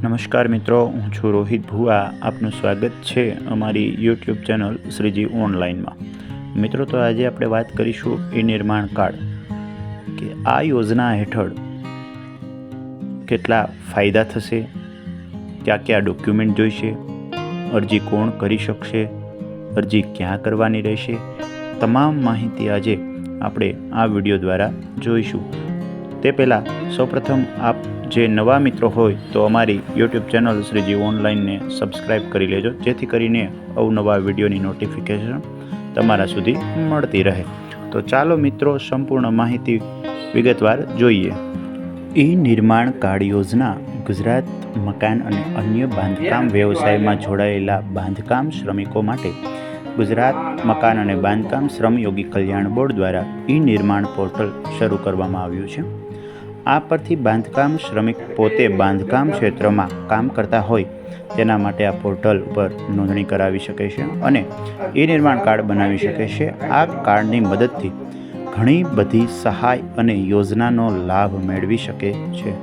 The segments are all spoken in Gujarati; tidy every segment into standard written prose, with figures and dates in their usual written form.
નમસ્કાર મિત્રો, હું છું રોહિત ભુવા. આપનું સ્વાગત છે અમારી યુટ્યુબ ચેનલ શ્રીજી ઓનલાઈનમાં. મિત્રો, તો આજે આપણે વાત કરીશું ઈ નિર્માણ કાર્ડ કે આ યોજના હેઠળ કેટલા ફાયદા થશે, કયા કયા ડોક્યુમેન્ટ જોઈશે, અરજી કોણ કરી શકશે, અરજી ક્યાં કરવાની રહેશે, તમામ માહિતી આજે આપણે આ વિડીયો દ્વારા જોઈશું. તે પહેલાં સૌપ્રથમ આપ જે નવા મિત્રો હોય તો અમારી યુટ્યુબ ચેનલ શ્રીજી ઓનલાઈનને સબસ્ક્રાઈબ કરી લેજો, જેથી કરીને અવનવા વિડીયોની નોટિફિકેશન તમારા સુધી મળતી રહે. તો ચાલો મિત્રો, સંપૂર્ણ માહિતી વિગતવાર જોઈએ. ઈ નિર્માણ કાર્ડ યોજના ગુજરાત મકાન અને અન્ય બાંધકામ વ્યવસાયમાં જોડાયેલા બાંધકામ શ્રમિકો માટે ગુજરાત મકાન અને બાંધકામ શ્રમયોગી કલ્યાણ બોર્ડ દ્વારા ઈ નિર્માણ પોર્ટલ શરૂ કરવામાં આવ્યું છે. આ પરથી બાંધકામ શ્રમિક પોતે બાંધકામ ક્ષેત્રમાં કામ કરતા હોય તેના માટે આ પોર્ટલ ઉપર નોંધણી કરાવી શકે છે અને ઈ નિર્માણ કાર્ડ બનાવી શકે છે. આ કાર્ડની મદદથી ઘણી બધી સહાય અને યોજનાનો લાભ મેળવી શકે છે.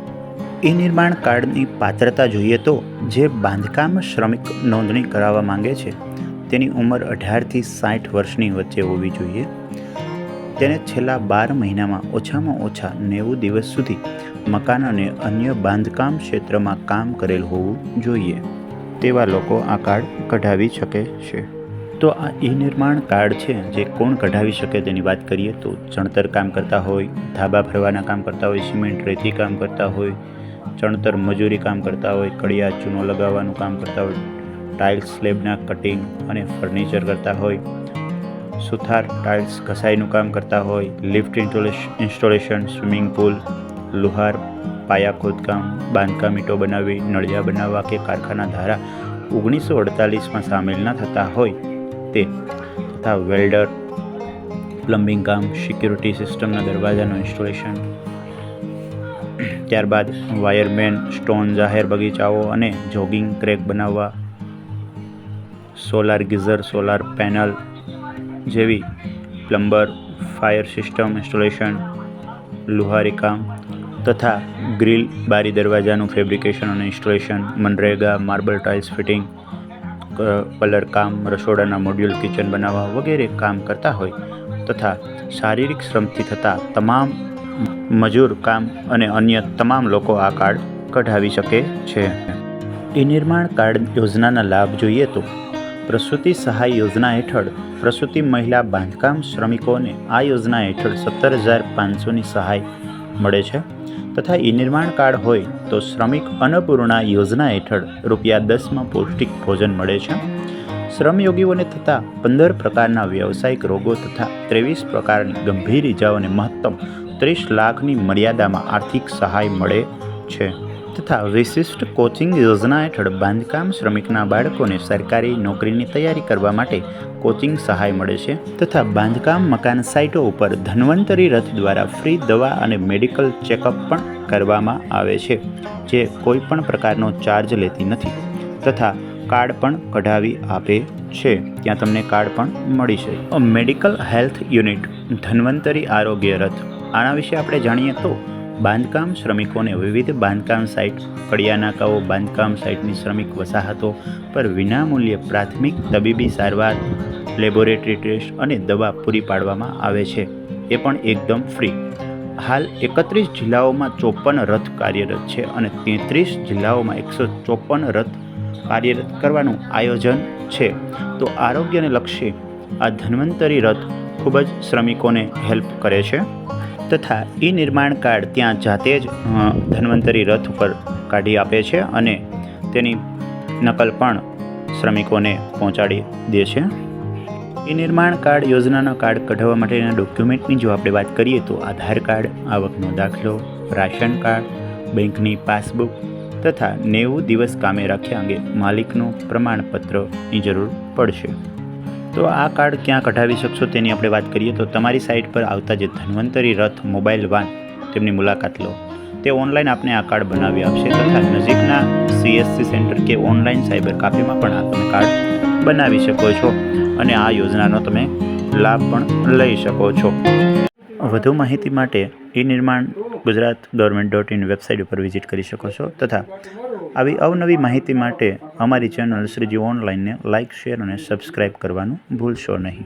ઈ નિર્માણ કાર્ડની પાત્રતા જોઈએ તો જે બાંધકામ શ્રમિક નોંધણી કરાવવા માંગે છે તેની ઉંમર 18થી 60 વર્ષની વચ્ચે હોવી જોઈએ. તેને છેલ્લા 12 મહિનામાં ઓછામાં ઓછા 90 દિવસ સુધી મકાન અને અન્ય બાંધકામ ક્ષેત્રમાં કામ કરેલ હોવું જોઈએ તેવા લોકો આ કાર્ડ કઢાવી શકે છે. તો આ ઈ નિર્માણ કાર્ડ છે જે કોણ કઢાવી શકે તેની વાત કરીએ તો ચણતર કામ કરતા હોય, ધાબા ભરવાના કામ કરતા હોય, સિમેન્ટ રેતી કામ કરતા હોય, ચણતર મજૂરી કામ કરતા હોય, કડિયા ચૂનો લગાવવાનું કામ કરતા હોય, ટાઇલ્સ સ્લેબના કટિંગ અને ફર્નિચર કરતા હોય, સુથાર ટાઇલ્સ ઘસાઈનું કામ કરતા હોય, લિફ્ટ ઇન્સ્ટોલેશન, સ્વિમિંગ પુલ, લુહાર પાયા ખોદકામ, બાંધકામ ઈંટો બનાવવી, નળિયા બનાવવા કે કારખાના ધારા 1948માં સામેલ ન થતા હોય તે તથા વેલ્ડર, પ્લમ્બિંગ કામ, સિક્યુરિટી સિસ્ટમના દરવાજાનું ઇન્સ્ટોલેશન, ત્યારબાદ વાયરમેન, સ્ટોન જાહેર બગીચાઓ અને જોગિંગ ટ્રેક બનાવવા, સોલાર ગીઝર, સોલાર પેનલ જેવી પ્લમ્બર, ફાયર સિસ્ટમ ઇન્સ્ટોલેશન, લુહારી કામ તથા ગ્રીલ, બારી દરવાજાનું ફેબ્રિકેશન અને installation, MNREGA, marble tiles fitting, colour કામ, રસોડાના મોડ્યુલ કિચન બનાવવા વગેરે કામ કરતા હોય તથા શારીરિક શ્રમથી થતા તમામ મજૂર કામ અને અન્ય તમામ લોકો આ કાર્ડ કઢાવી શકે છે. ઈ નિર્માણ કાર્ડ યોજનાના લાભ જોઈએ તો પ્રસૂતિ સહાય યોજના હેઠળ પ્રસૂતિ મહિલા બાંધકામ શ્રમિકોને આ યોજના હેઠળ 17,500ની સહાય મળે છે તથા ઈ નિર્માણ કાર્ડ હોય તો શ્રમિક અન્નપૂર્ણા યોજના હેઠળ ₹10માં પૌષ્ટિક ભોજન મળે છે. શ્રમયોગીઓને થતા 15 પ્રકારના વ્યવસાયિક રોગો તથા 23 પ્રકારની ગંભીર ઇજાઓને મહત્તમ 30 લાખની મર્યાદામાં આર્થિક સહાય મળે છે તથા વિશિષ્ટ કોચિંગ યોજના હેઠળ બાંધકામ શ્રમિકના બાળકોને સરકારી નોકરીની તૈયારી કરવા માટે કોચિંગ સહાય મળે છે તથા બાંધકામ મકાન સાઇટો ઉપર ધન્વંતરી રથ દ્વારા ફ્રી દવા અને મેડિકલ ચેકઅપ પણ કરવામાં આવે છે, જે કોઈ પણ પ્રકારનો ચાર્જ લેતી નથી તથા કાર્ડ પણ કઢાવી આપે છે. ત્યાં તમને કાર્ડ પણ મળી છે. મેડિકલ હેલ્થ યુનિટ, ધન્વંતરી આરોગ્ય રથ, આના વિશે આપણે જાણીએ તો બાંધકામ શ્રમિકોને વિવિધ બાંધકામ સાઇટ, કડિયા નાકાઓ, બાંધકામ સાઇટની શ્રમિક વસાહતો પર વિનામૂલ્યે પ્રાથમિક તબીબી સારવાર, લેબોરેટરી ટેસ્ટ અને દવા પૂરી પાડવામાં આવે છે, એ પણ એકદમ ફ્રી. હાલ 31 જિલ્લાઓમાં 54 રથ કાર્યરત છે અને 33 જિલ્લાઓમાં 154 રથ કાર્યરત કરવાનું આયોજન છે. તો આરોગ્યને લક્ષી આ ધન્વંતરી રથ ખૂબ જ શ્રમિકોને હેલ્પ કરે છે તથા ઈ નિર્માણ કાર્ડ ત્યાં જાતે જ ધન્વંતરી રથ ઉપર કાઢી આપે છે અને તેની નકલ પણ શ્રમિકોને પહોંચાડી દે છે. ઈ નિર્માણ કાર્ડ યોજનાના કાર્ડ કઢાવવા માટેના ડોક્યુમેન્ટની જો આપણે વાત કરીએ તો આધાર કાર્ડ, આવકનો દાખલો, રાશન કાર્ડ, બેંકની પાસબુક તથા 90 દિવસ કામે રાખ્યા અંગે માલિકનું પ્રમાણપત્રની જરૂર પડશે. તો આ કાર્ડ ક્યાં કઢાવી શકશો તેની આપણે વાત કરીએ તો તમારી સાઇટ પર આવતા જે ધન્વંતરી રથ મોબાઈલ વાન તેમની મુલાકાત લો. તે ઓનલાઈન આપને આ કાર્ડ બનાવી આપશે તથા નજીકના CSC સેન્ટર કે ઓનલાઈન સાયબર કાફેમાં પણ આ તમે કાર્ડ બનાવી શકો છો અને આ યોજનાનો તમે લાભ પણ લઈ શકો છો. વધુ માહિતી માટે ઈ નિર્માણ gujaratgovernment.in વેબસાઇટ ઉપર વિઝિટ કરી શકો છો તથા આવી અવનવી માહિતી માટે અમારી ચેનલ શ્રીજી ઓનલાઈનને લાઇક, શેર અને સબસ્ક્રાઈબ કરવાનું ભૂલશો નહીં.